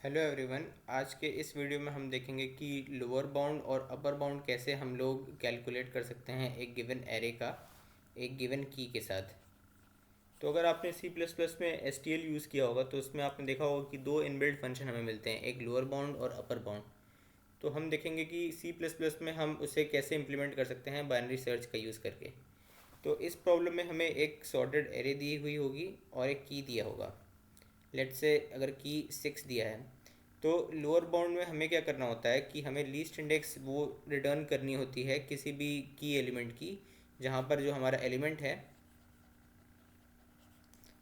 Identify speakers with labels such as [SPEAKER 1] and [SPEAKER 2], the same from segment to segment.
[SPEAKER 1] Hello everyone. आज के इस वीडियो में हम देखेंगे कि लोअर बाउंड और अपर बाउंड कैसे हम लोग कैलकुलेट कर सकते हैं एक गिवन एरे का एक गिवन की के साथ। तो अगर आपने सी प्लस प्लस में एस टी एल यूज़ किया होगा तो उसमें आपने देखा होगा कि दो इनबिल्ट फंक्शन हमें मिलते हैं, एक लोअर बाउंड और अपर बाउंड। तो हम देखेंगे कि सी प्लस प्लस में हम उसे कैसे इम्प्लीमेंट कर सकते हैं बाइनरी सर्च का यूज़ करके। तो इस प्रॉब्लम में हमें एक सॉर्टेड एरे दी हुई होगी और एक की दिया होगा। लेट्स से अगर की 6 दिया है तो लोअर बाउंड में हमें क्या करना होता है कि हमें लीस्ट इंडेक्स वो रिटर्न करनी होती है किसी भी की एलिमेंट की, जहाँ पर जो हमारा एलिमेंट है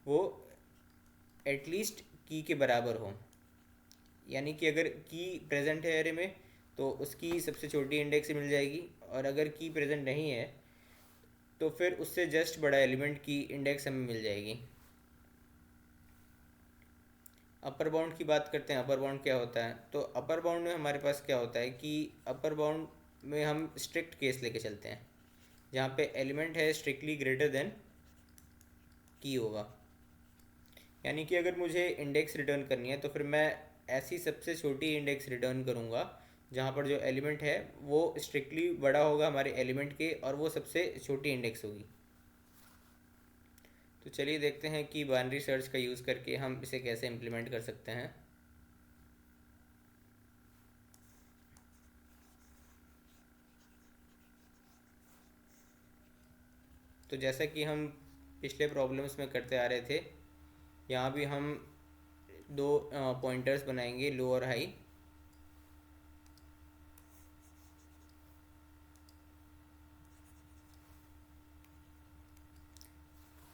[SPEAKER 1] वो एटलीस्ट की के बराबर हो। यानी कि अगर की प्रेजेंट है एरे में तो उसकी सबसे छोटी इंडेक्स मिल जाएगी, और अगर की प्रेजेंट नहीं है तो फिर उससे जस्ट बड़ा एलिमेंट की इंडेक्स हमें मिल जाएगी। अपर बाउंड की बात करते हैं। अपर बाउंड क्या होता है? तो अपर बाउंड में हमारे पास क्या होता है कि अपर बाउंड में हम स्ट्रिक्ट केस लेके चलते हैं, जहाँ पे एलिमेंट है स्ट्रिक्टली ग्रेटर देन की होगा। यानी कि अगर मुझे इंडेक्स रिटर्न करनी है तो फिर मैं ऐसी सबसे छोटी इंडेक्स रिटर्न करूँगा जहाँ पर जो एलिमेंट है वो स्ट्रिक्टली बड़ा होगा हमारे एलिमेंट के, और वो सबसे छोटी इंडेक्स होगी। तो चलिए देखते हैं कि बाइनरी सर्च का यूज़ करके हम इसे कैसे इम्प्लीमेंट कर सकते हैं। तो जैसा कि हम पिछले प्रॉब्लम्स में करते आ रहे थे, यहाँ भी हम दो पॉइंटर्स बनाएंगे, लो और हाई।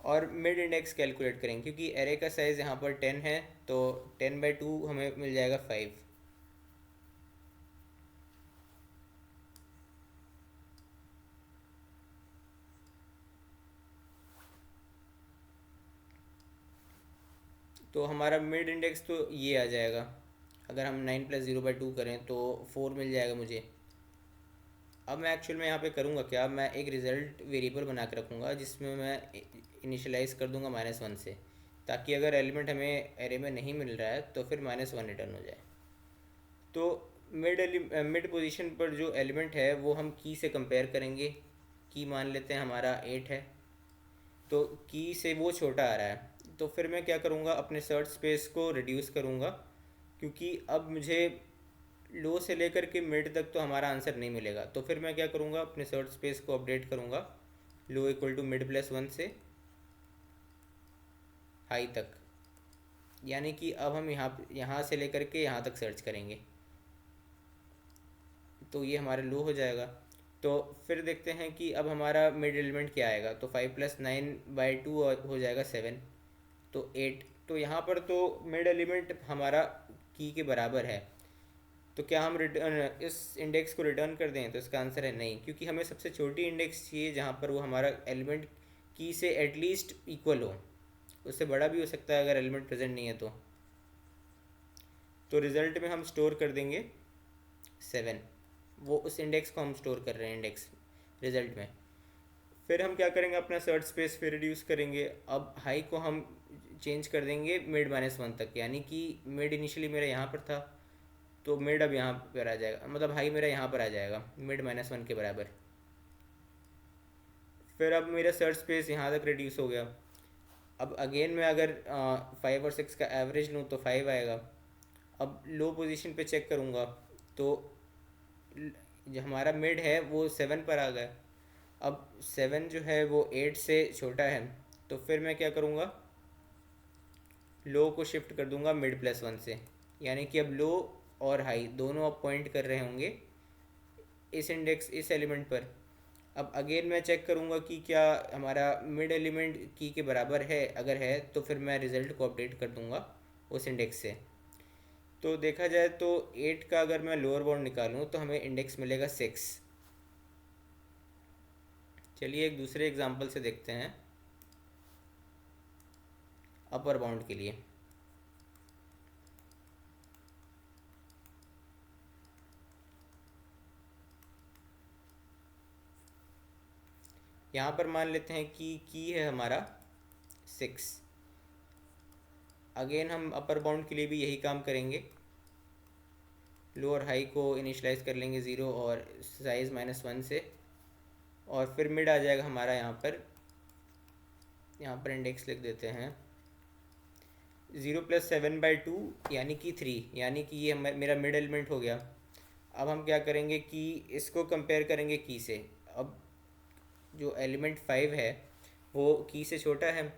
[SPEAKER 1] और मिड इंडेक्स कैलकुलेट करेंगे क्योंकि एरे का साइज़ यहाँ पर 10 है, तो 10/2 हमें मिल जाएगा 5। तो हमारा मिड इंडेक्स तो ये आ जाएगा। अगर हम 9 + 0/2 करें तो 4 मिल जाएगा मुझे। अब मैं एक्चुअल में यहाँ पे करूँगा क्या, मैं एक रिज़ल्ट वेरिएबल बना के रखूँगा जिसमें मैं इनिशियलाइज़ कर दूँगा -1 से, ताकि अगर एलिमेंट हमें एरे में नहीं मिल रहा है तो फिर -1 रिटर्न हो जाए। तो मिड पोजीशन पर जो एलिमेंट है वो हम की से कंपेयर करेंगे। की मान लेते हैं हमारा 8 है, तो की से वो छोटा आ रहा है। तो फिर मैं क्या करूँगा, अपने सर्च स्पेस को रिड्यूस करूँगा, क्योंकि अब मुझे लो से लेकर के मिड तक तो हमारा आंसर नहीं मिलेगा। तो फिर मैं क्या करूँगा, अपने सर्च स्पेस को अपडेट करूँगा लो इक्वल टू मिड+1 से हाई तक। यानी कि अब हम यहाँ से लेकर के यहाँ तक सर्च करेंगे, तो ये हमारा लो हो जाएगा। तो फिर देखते हैं कि अब हमारा मिड एलिमेंट क्या आएगा। तो 5 + 9/2 हो जाएगा 7, तो 8। तो यहाँ पर तो मिड एलिमेंट हमारा की के बराबर है। तो क्या हम रिटर्न इस इंडेक्स को रिटर्न कर दें? तो इसका आंसर है नहीं, क्योंकि हमें सबसे छोटी इंडेक्स चाहिए जहाँ पर वो हमारा एलिमेंट की से एटलीस्ट इक्वल हो। उससे बड़ा भी हो सकता है अगर एलिमेंट प्रेजेंट नहीं है तो रिज़ल्ट में हम स्टोर कर देंगे 7। वो उस इंडेक्स को हम स्टोर कर रहे हैं इंडेक्स रिज़ल्ट में। फिर हम क्या करेंगे, अपना सर्च स्पेस फिर रिड्यूस करेंगे। अब हाई को हम चेंज कर देंगे मिड-1 तक, यानी कि मिड इनिशियली मेरा यहाँ पर था, तो मिड अब यहाँ पर आ जाएगा, मतलब हाई मेरा यहाँ पर आ जाएगा मिड-1 के बराबर। फिर अब मेरा सर्च स्पेस यहाँ तक रिड्यूस हो गया। अब अगेन मैं अगर 5 और 6 का एवरेज लूँ तो 5 आएगा। अब लो पोजीशन पे चेक करूँगा तो जो हमारा मिड है वो 7 पर आ गया। अब 7 जो है वो 8 से छोटा है, तो फिर मैं क्या करूँगा, लो को शिफ्ट कर दूंगा मिड+1 से। यानी कि अब लो और हाई दोनों अब पॉइंट कर रहे होंगे इस एलिमेंट पर। अब अगेन मैं चेक करूँगा कि क्या हमारा मिड एलिमेंट की के बराबर है। अगर है तो फिर मैं रिज़ल्ट को अपडेट कर दूँगा उस इंडेक्स से। तो देखा जाए तो 8 का अगर मैं लोअर बाउंड निकालूँ तो हमें इंडेक्स मिलेगा 6। चलिए एक दूसरे एग्जांपल से देखते हैं अपर बाउंड के लिए। यहाँ पर मान लेते हैं कि की है हमारा 6। अगेन हम अपर बाउंड के लिए भी यही काम करेंगे। लो और हाई को इनिशलाइज कर लेंगे 0 और साइज़ -1 से, और फिर मिड आ जाएगा हमारा यहाँ पर इंडेक्स लिख देते हैं 0+7/2 यानी कि 3, यानी कि ये मेरा मिड एलिमेंट हो गया। अब हम क्या करेंगे कि इसको कंपेयर करेंगे की से। अब जो एलिमेंट 5 है वो की से छोटा है।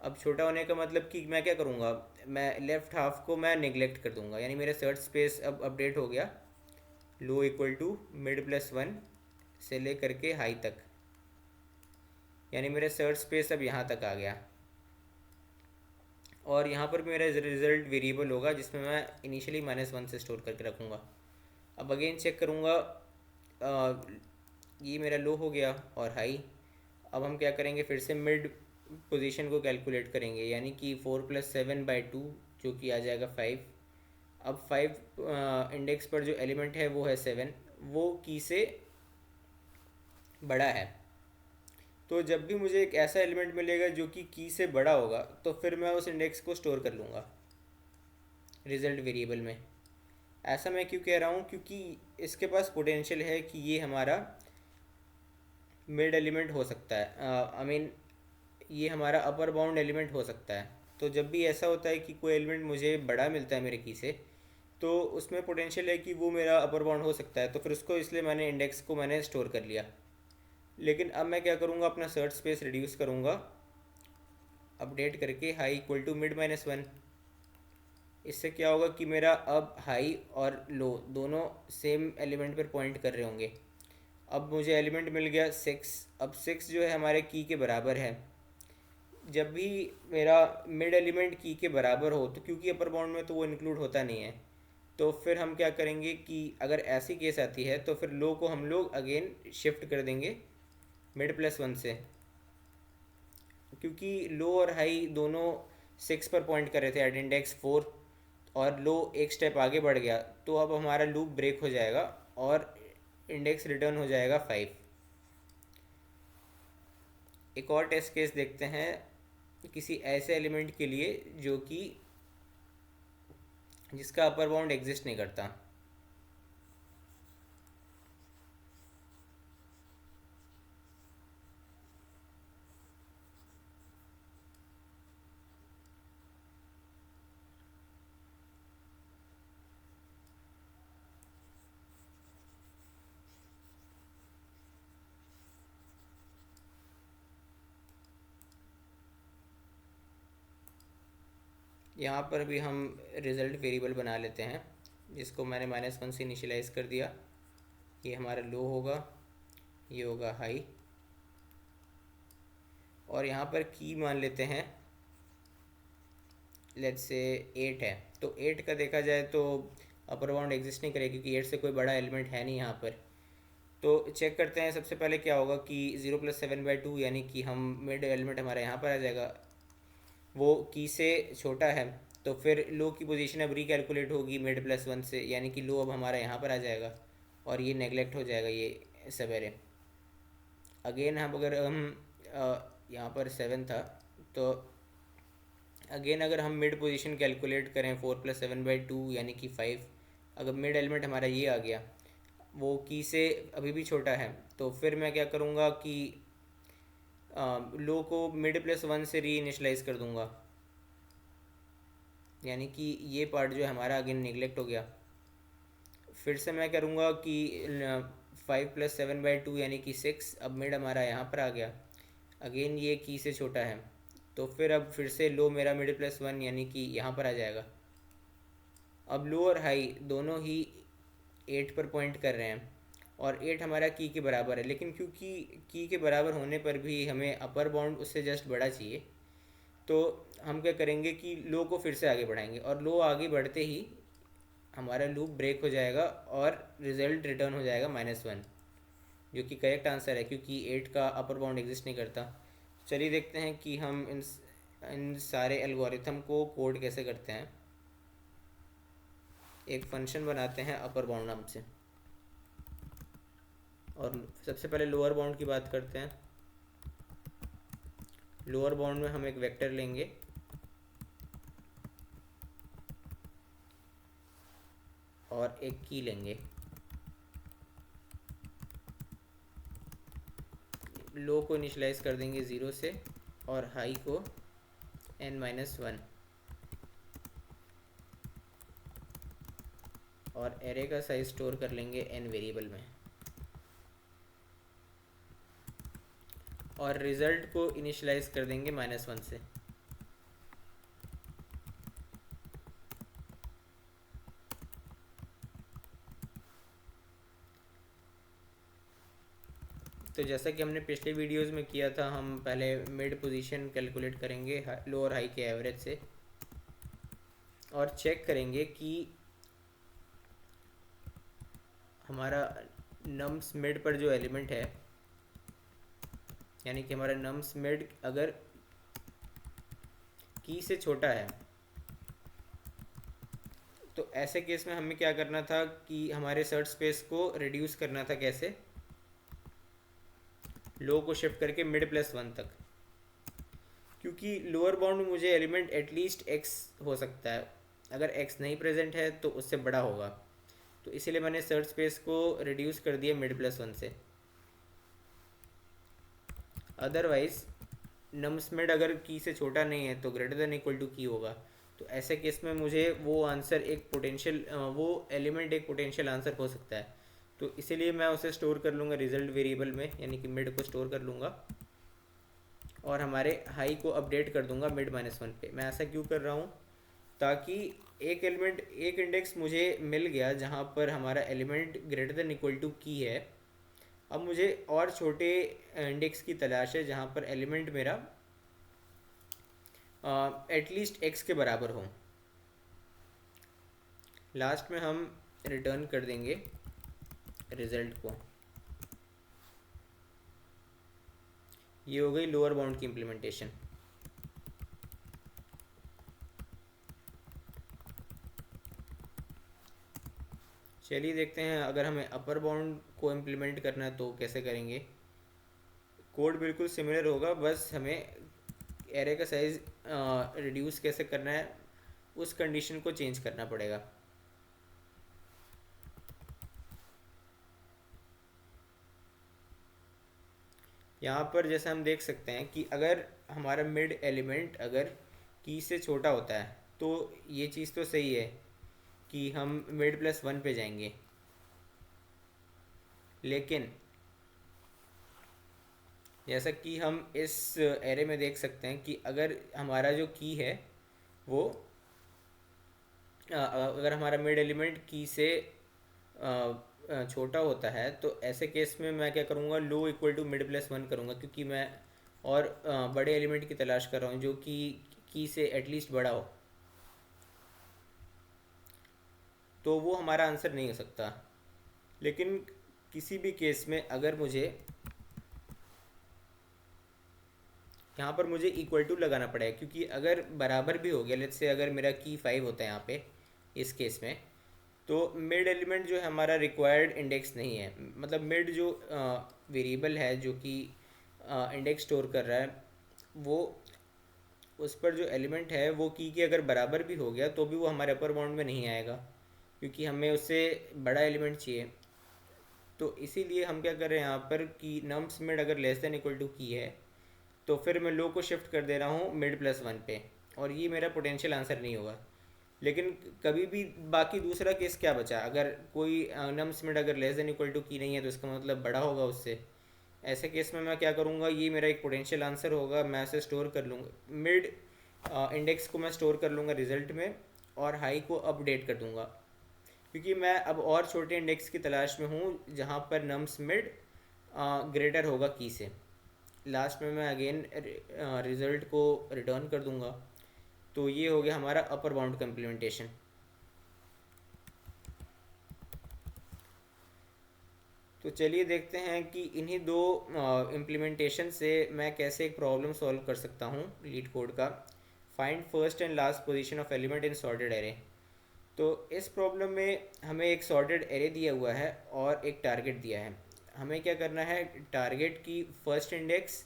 [SPEAKER 1] अब छोटा होने का मतलब कि मैं क्या करूँगा, मैं लेफ़्ट हाफ को मैं निगलेक्ट कर दूंगा, यानी मेरा सर्च स्पेस अब अपडेट हो गया लो इक्वल टू मिड+1 से ले करके हाई तक, यानी मेरा सर्च स्पेस अब यहाँ तक आ गया। और यहाँ पर मेरा रिज़ल्ट वेरिएबल होगा जिसमें मैं इनिशियली -1 से स्टोर करके रखूँगा। अब अगेन चेक करूँगा, ये मेरा लो हो गया और हाई। अब हम क्या करेंगे, फिर से मिड पोजीशन को कैलकुलेट करेंगे, यानी कि 4+7/2 जो कि आ जाएगा 5। अब 5 इंडेक्स पर जो एलिमेंट है वो है 7, वो की से बड़ा है। तो जब भी मुझे एक ऐसा एलिमेंट मिलेगा जो कि की से बड़ा होगा तो फिर मैं उस इंडेक्स को स्टोर कर लूँगा रिज़ल्ट वेरिएबल में। ऐसा मैं क्यों कह रहा हूँ, क्योंकि इसके पास पोटेंशियल है कि ये हमारा मिड एलिमेंट हो सकता है, आई मीन ये हमारा अपर बाउंड एलिमेंट हो सकता है। तो जब भी ऐसा होता है कि कोई एलिमेंट मुझे बड़ा मिलता है मेरे की से, तो उसमें पोटेंशियल है कि वो मेरा अपर बाउंड हो सकता है, तो फिर उसको इसलिए मैंने इंडेक्स को मैंने स्टोर कर लिया। लेकिन अब मैं क्या करूँगा, अपना सर्च स्पेस रिड्यूस करूँगा अपडेट करके हाई इक्वल टू मिड-1। इससे क्या होगा कि मेरा अब हाई और लो दोनों सेम एलिमेंट पर पॉइंट कर रहे होंगे। अब मुझे एलिमेंट मिल गया 6। अब 6 जो है हमारे की के बराबर है। जब भी मेरा मिड एलिमेंट की के बराबर हो, तो क्योंकि अपर बाउंड में तो वो इंक्लूड होता नहीं है, तो फिर हम क्या करेंगे कि अगर ऐसी केस आती है तो फिर लो को हम लोग अगेन शिफ्ट कर देंगे मिड+1 से, क्योंकि लो और हाई दोनों 6 पर पॉइंट कर रहे थे एट इंडेक्स 4, और लो एक स्टेप आगे बढ़ गया, तो अब हमारा लूप ब्रेक हो जाएगा और इंडेक्स रिटर्न हो जाएगा 5। एक और टेस्ट केस देखते हैं किसी ऐसे एलिमेंट के लिए जो कि जिसका अपर बाउंड एग्जिस्ट नहीं करता। यहाँ पर भी हम रिज़ल्ट वेरिएबल बना लेते हैं, जिसको मैंने -1 से इनिशियलाइज कर दिया। ये हमारा लो होगा, ये होगा हाई, और यहाँ पर की मान लेते हैं लेट्स से 8 है। तो 8 का देखा जाए तो अपर बाउंड एग्जिस्ट नहीं करेगा, क्योंकि 8 से कोई बड़ा एलिमेंट है नहीं यहाँ पर। तो चेक करते हैं सबसे पहले क्या होगा कि 0+7/2 यानी कि हम मिड एलिमेंट हमारा यहाँ पर आ जाएगा, वो की से छोटा है। तो फिर लो की पोजीशन अब रिकैलकुलेट होगी मिड+1 से, यानी कि लो अब हमारा यहाँ पर आ जाएगा और ये नेगलेक्ट हो जाएगा ये सवेरे। अगेन हम अगर हम यहाँ पर 7 था, तो अगेन अगर हम मिड पोजीशन कैलकुलेट करें 4+7/2 यानी कि 5, अगर मिड एलिमेंट हमारा ये आ गया, वो की से अभी भी छोटा है, तो फिर मैं क्या करूँगा कि लो को मिड+1 से री इनिशलाइज कर दूँगा, यानी कि ये पार्ट जो है हमारा अगेन निगलेक्ट हो गया। फिर से मैं करूँगा कि 5+7/2 यानी कि 6, अब मिड हमारा यहाँ पर आ गया, अगेन ये की से छोटा है, तो फिर अब फिर से लो मेरा मिड+1 यानी कि यहाँ पर आ जाएगा। अब लो और हाई दोनों ही 8 पर पॉइंट कर रहे हैं, और 8 हमारा की के बराबर है, लेकिन क्योंकि की के बराबर होने पर भी हमें अपर बाउंड उससे जस्ट बड़ा चाहिए, तो हम क्या करेंगे कि लो को फिर से आगे बढ़ाएंगे, और लो आगे बढ़ते ही हमारा लूप ब्रेक हो जाएगा और रिजल्ट रिटर्न हो जाएगा -1, जो कि करेक्ट आंसर है, क्योंकि 8 का अपर बाउंड एग्जिस्ट नहीं करता। चलिए देखते हैं कि हम इन सारे एल्गोरिथम को कोड कैसे करते हैं। एक फंक्शन बनाते हैं अपर बाउंड नाम से, और सबसे पहले लोअर बाउंड की बात करते हैं। लोअर बाउंड में हम एक वेक्टर लेंगे, और एक की लेंगे। लो को इनिशलाइज कर देंगे 0 से और हाई को n-1 और एरे का साइज स्टोर कर लेंगे n वेरिएबल में और रिज़ल्ट को इनिशलाइज कर देंगे -1 से। तो जैसा कि हमने पिछले वीडियोस में किया था, हम पहले मिड पोजीशन कैलकुलेट करेंगे लो और हाई के एवरेज से और चेक करेंगे कि हमारा नम्स मिड पर जो एलिमेंट है, यानी कि हमारा नम्स मिड अगर की से छोटा है तो ऐसे केस में हमें क्या करना था कि हमारे सर्च स्पेस को रिड्यूस करना था। कैसे? लो को शिफ्ट करके मिड+1 तक, क्योंकि लोअर बाउंड में मुझे एलिमेंट एटलीस्ट x हो सकता है, अगर x नहीं प्रेजेंट है तो उससे बड़ा होगा, तो इसीलिए मैंने सर्च स्पेस को रिड्यूस कर दिया मिड+1 से। अदरवाइज नम्स मिड अगर की से छोटा नहीं है तो ग्रेटर देन इक्वल टू की होगा, तो ऐसे केस में मुझे वो आंसर एक पोटेंशियल वो एलिमेंट एक पोटेंशियल आंसर हो सकता है, तो इसीलिए मैं उसे स्टोर कर लूँगा रिजल्ट वेरिएबल में, यानी कि मिड को स्टोर कर लूँगा और हमारे हाई को अपडेट कर दूंगा मिड-1 पे। मैं ऐसा क्यों कर रहा हूँ? ताकि एक एलिमेंट एक इंडेक्स मुझे मिल गया जहाँ पर हमारा element greater than equal to की है। अब मुझे और छोटे इंडेक्स की तलाश है जहाँ पर एलिमेंट मेरा एटलीस्ट एक्स के बराबर हो। लास्ट में हम रिटर्न कर देंगे रिज़ल्ट को। ये हो गई लोअर बाउंड की इम्प्लीमेंटेशन। चलिए देखते हैं अगर हमें अपर बाउंड को इम्प्लीमेंट करना है तो कैसे करेंगे। कोड बिल्कुल सिमिलर होगा, बस हमें एरे का साइज़ रिड्यूस कैसे करना है उस कंडीशन को चेंज करना पड़ेगा। यहाँ पर जैसे हम देख सकते हैं कि अगर हमारा मिड एलिमेंट अगर की से छोटा होता है तो ये चीज़ तो सही है कि हम मिड+1 पे जाएंगे, लेकिन जैसा कि हम इस एरे में देख सकते हैं कि अगर हमारा जो की है वो अगर हमारा मिड एलिमेंट की से छोटा होता है तो ऐसे केस में मैं क्या करूँगा, लो इक्वल टू मिड+1 करूँगा, क्योंकि मैं और बड़े एलिमेंट की तलाश कर रहा हूँ जो कि की से एटलीस्ट बड़ा हो, तो वो हमारा आंसर नहीं हो सकता। लेकिन किसी भी केस में अगर मुझे यहाँ पर मुझे इक्वल टू लगाना पड़ेगा, क्योंकि अगर बराबर भी हो गया, लेट्स से अगर मेरा की 5 होता है यहाँ पे इस केस में, तो मिड एलिमेंट जो है हमारा रिक्वायर्ड इंडेक्स नहीं है। मतलब मिड जो वेरिएबल है जो कि इंडेक्स स्टोर कर रहा है, वो उस पर जो एलिमेंट है वो की के अगर बराबर भी हो गया तो भी वो हमारे अपर बाउंड में नहीं आएगा, क्योंकि हमें उससे बड़ा एलिमेंट चाहिए। तो इसीलिए हम क्या कर रहे हैं यहाँ पर कि नम्स मिड अगर लेस देन इक्वल टू की है तो फिर मैं लो को शिफ्ट कर दे रहा हूँ मिड+1 पे, और ये मेरा पोटेंशियल आंसर नहीं होगा। लेकिन कभी भी बाकी दूसरा केस क्या बचा, अगर कोई नम्स मिड अगर लेस देन इक्वल टू की नहीं है तो इसका मतलब बड़ा होगा उससे। ऐसे केस में मैं क्या करूँगा, ये मेरा एक पोटेंशियल आंसर होगा, मैं इसे स्टोर कर लूँगा मिड इंडेक्स को मैं स्टोर कर लूँगा रिजल्ट में और हाई को अपडेट कर दूँगा, क्योंकि मैं अब और छोटे इंडेक्स की तलाश में हूँ जहाँ पर नम्स मिड ग्रेटर होगा की से। लास्ट में मैं अगेन रिज़ल्ट को रिटर्न कर दूँगा। तो ये हो गया हमारा अपर बाउंड का इम्प्लीमेंटेशन। तो चलिए देखते हैं कि इन्हीं दो इम्प्लीमेंटेशन से मैं कैसे एक प्रॉब्लम सॉल्व कर सकता हूँ लीड कोड का। Find first and last position of element in sorted array. तो इस प्रॉब्लम में हमें एक सॉर्टेड एरे दिया हुआ है और एक टारगेट दिया है। हमें क्या करना है, टारगेट की फर्स्ट इंडेक्स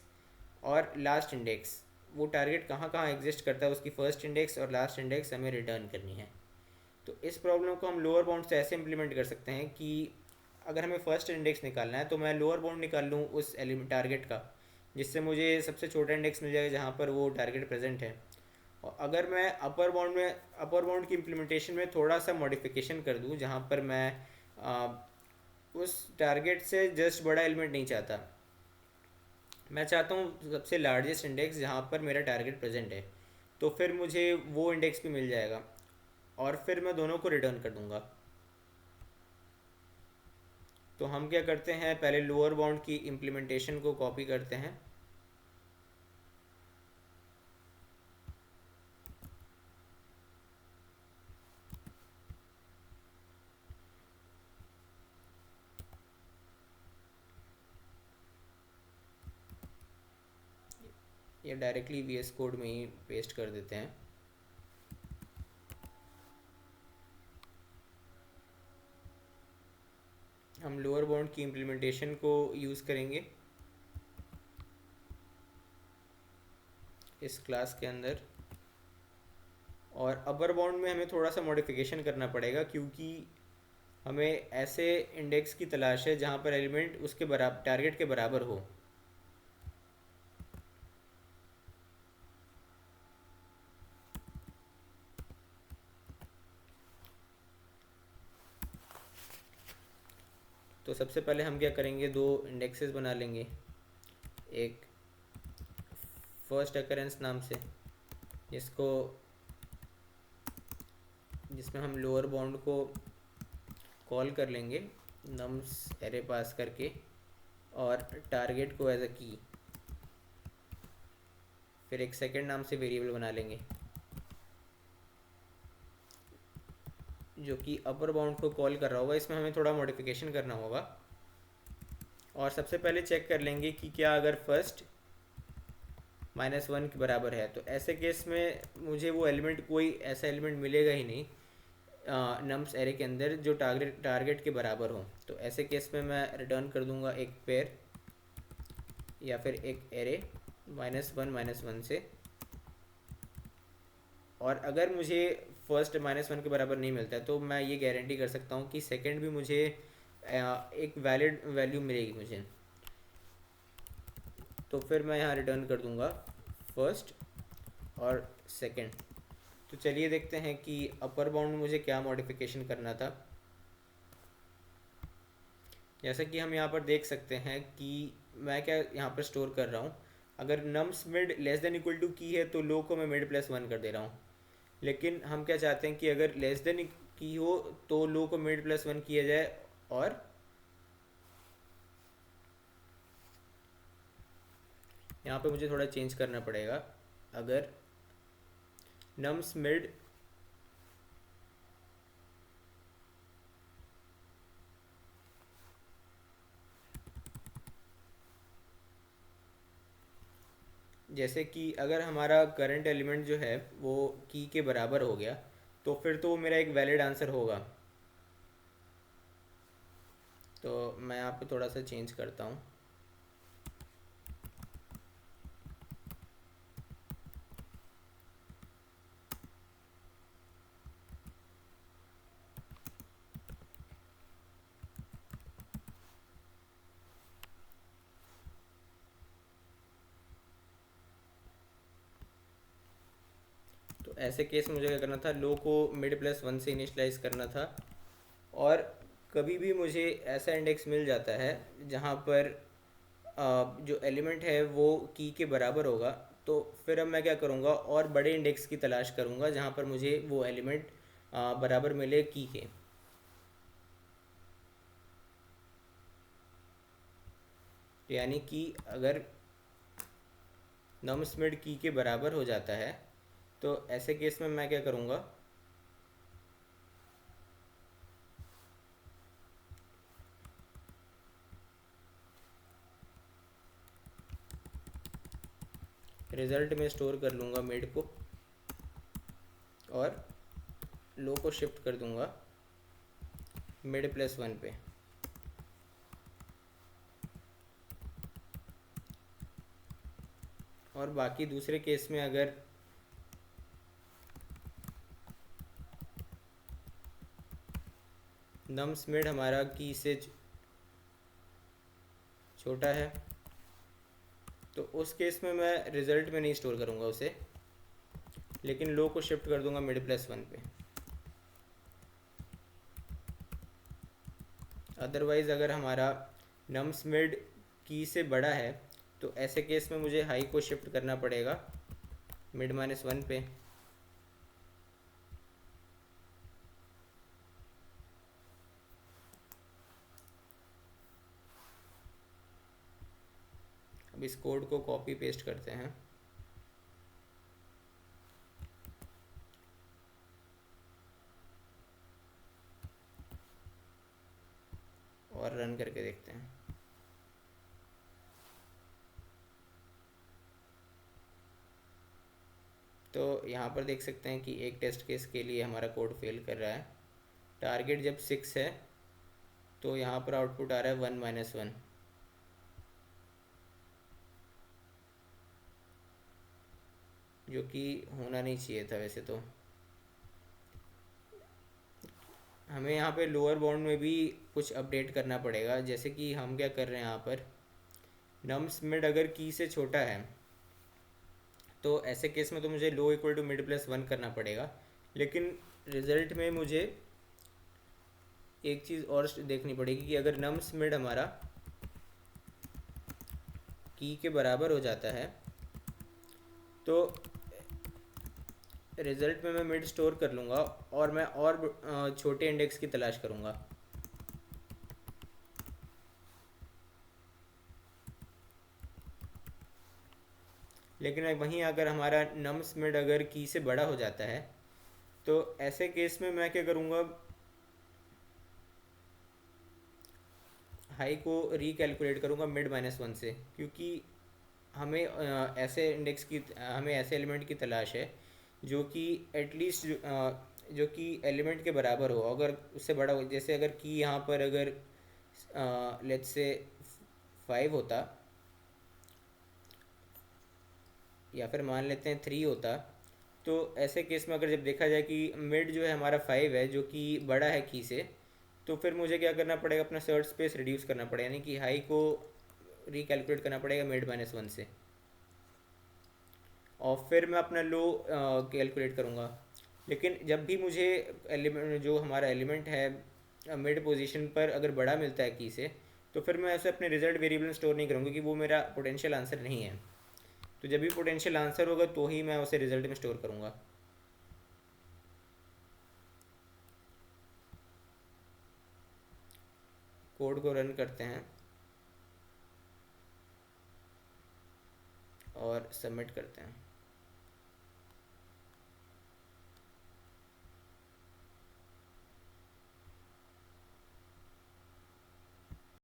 [SPEAKER 1] और लास्ट इंडेक्स, वो टारगेट कहाँ कहाँ एग्जिस्ट करता है उसकी फ़र्स्ट इंडेक्स और लास्ट इंडेक्स हमें रिटर्न करनी है। तो इस प्रॉब्लम को हम लोअर बाउंड से ऐसे इम्प्लीमेंट कर सकते हैं कि अगर हमें फर्स्ट इंडेक्स निकालना है तो मैं लोअर बाउंड निकाल लूँ उस एलिमेंट टारगेट का, जिससे मुझे सबसे छोटा इंडेक्स मिल जाएगा जहाँ पर वो टारगेट प्रेजेंट है। और अगर मैं अपर बाउंड की इम्प्लीमेंटेशन में थोड़ा सा मॉडिफिकेशन कर दूँ, जहाँ पर मैं आ, उस टारगेट से जस्ट बड़ा एलिमेंट नहीं चाहता, मैं चाहता हूँ सबसे लार्जेस्ट इंडेक्स जहाँ पर मेरा टारगेट प्रेजेंट है, तो फिर मुझे वो इंडेक्स भी मिल जाएगा और फिर मैं दोनों को रिटर्न कर दूंगा। तो हम क्या करते हैं, पहले लोअर बाउंड की इम्प्लीमेंटेशन को कॉपी करते हैं। या डायरेक्टली वीएस कोड में ही पेस्ट कर देते हैं। हम लोअर बाउंड की इम्प्लीमेंटेशन को यूज़ करेंगे इस क्लास के अंदर, और अपर बाउंड में हमें थोड़ा सा मॉडिफिकेशन करना पड़ेगा, क्योंकि हमें ऐसे इंडेक्स की तलाश है जहाँ पर एलिमेंट उसके बराबर टारगेट के बराबर हो। तो सबसे पहले हम क्या करेंगे, दो इंडेक्सेस बना लेंगे, एक फर्स्ट अकरेंस नाम से, जिसको जिसमें हम लोअर बाउंड को कॉल कर लेंगे नम्स एरे पास करके, और टारगेट को एज अ की। फिर एक सेकंड नाम से वेरिएबल बना लेंगे जो कि अपर बाउंड को कॉल कर रहा होगा। इसमें हमें थोड़ा मॉडिफिकेशन करना होगा, और सबसे पहले चेक कर लेंगे कि क्या अगर फर्स्ट -1 के बराबर है, तो ऐसे केस में मुझे वो एलिमेंट, कोई ऐसा एलिमेंट मिलेगा ही नहीं नम्स एरे के अंदर जो टारगेट के बराबर हो। तो ऐसे केस में मैं रिटर्न कर दूंगा एक पेयर या फिर एक एरे -1 से। और अगर मुझे फर्स्ट -1 के बराबर नहीं मिलता है, तो मैं ये गारंटी कर सकता हूँ कि सेकंड भी मुझे एक वैलिड वैल्यू मिलेगी मुझे। तो फिर मैं यहाँ रिटर्न कर दूंगा फर्स्ट और सेकंड। तो चलिए देखते हैं कि अपर बाउंड में मुझे क्या मॉडिफिकेशन करना था। जैसा कि हम यहाँ पर देख सकते हैं कि मैं क्या यहाँ पर स्टोर कर रहा हूँ, अगर nums mid less than equal to की है तो लो को मैं मिड +1 कर दे रहा हूँ। लेकिन हम क्या चाहते हैं कि अगर लेस देन की हो तो लो को मिड +1 किया जाए, और यहाँ पे मुझे थोड़ा चेंज करना पड़ेगा। अगर नम्स मिड जैसे कि अगर हमारा करंट एलिमेंट जो है वो की के बराबर हो गया, तो फिर तो वो मेरा एक वैलिड आंसर होगा। तो मैं यहाँ पे थोड़ा सा चेंज करता हूँ। तो ऐसे केस में मुझे क्या करना था, लो को मिड +1 से इनिशलाइज करना था। और कभी भी मुझे ऐसा इंडेक्स मिल जाता है जहाँ पर जो एलिमेंट है वो की के बराबर होगा, तो फिर अब मैं क्या करूँगा, और बड़े इंडेक्स की तलाश करूँगा जहाँ पर मुझे वो एलिमेंट बराबर मिले की के। यानी कि अगर नम्स मिड की के बराबर हो जाता है, तो ऐसे केस में मैं क्या करूँगा, रिज़ल्ट में स्टोर कर लूँगा मिड को, और लो को शिफ्ट कर दूँगा मिड +1 पे। और बाकी दूसरे केस में अगर नम्स मिड हमारा की से छोटा है, तो उस केस में मैं रिज़ल्ट में नहीं स्टोर करूँगा उसे, लेकिन लो को शिफ्ट कर दूंगा मिड प्लस वन पे। अदरवाइज़ अगर हमारा नम्स मिड की से बड़ा है तो ऐसे केस में मुझे हाई को शिफ्ट करना पड़ेगा मिड माइनस वन पे। अब इस कोड को कॉपी पेस्ट करते हैं और रन करके देखते हैं। तो यहाँ पर देख सकते हैं कि एक टेस्ट केस के लिए हमारा कोड फेल कर रहा है। टारगेट जब 6 है तो यहाँ पर आउटपुट आ रहा है 1 - 1, जो कि होना नहीं चाहिए था वैसे तो। हमें यहाँ पे लोअर बाउंड में भी कुछ अपडेट करना पड़ेगा, जैसे कि हम क्या कर रहे हैं यहाँ पर, नम्स मिड अगर की से छोटा है तो ऐसे केस में तो मुझे low equal to mid plus one करना पड़ेगा, लेकिन रिज़ल्ट में मुझे एक चीज़ और देखनी पड़ेगी कि अगर नम्स मिड हमारा की के बराबर हो जाता है तो रिज़ल्ट में मैं मिड स्टोर कर लूँगा और मैं और छोटे इंडेक्स की तलाश करूँगा। लेकिन वहीं अगर हमारा नम्स मिड अगर की से बड़ा हो जाता है तो ऐसे केस में मैं क्या करूँगा, हाई को रिकैलकुलेट करूँगा मिड माइनस वन से, क्योंकि हमें ऐसे इंडेक्स की, हमें ऐसे एलिमेंट की तलाश है जो कि एटलीस्ट जो कि एलिमेंट के बराबर हो, अगर उससे बड़ा हो। जैसे अगर की यहाँ पर अगर लेट्स से 5 होता, या फिर मान लेते हैं 3 होता, तो ऐसे केस में अगर जब देखा जाए कि मिड जो है हमारा 5 है जो कि बड़ा है की से, तो फिर मुझे क्या करना पड़ेगा, अपना सर्च स्पेस रिड्यूस करना पड़ेगा, यानी कि हाई को रिकैलकुलेट करना पड़ेगा मिड माइनस वन से, और फिर मैं अपना लो कैलकुलेट करूँगा। लेकिन जब भी मुझे एलिमेंट, जो हमारा एलिमेंट है मिड पोजीशन पर अगर बड़ा मिलता है की से, तो फिर मैं ऐसे अपने रिजल्ट वेरिएबल में स्टोर नहीं करूँगा, क्योंकि वो मेरा पोटेंशियल आंसर नहीं है। तो जब भी पोटेंशियल आंसर होगा तो ही मैं उसे रिजल्ट में स्टोर करूँगा। कोड को रन करते हैं और सबमिट करते हैं।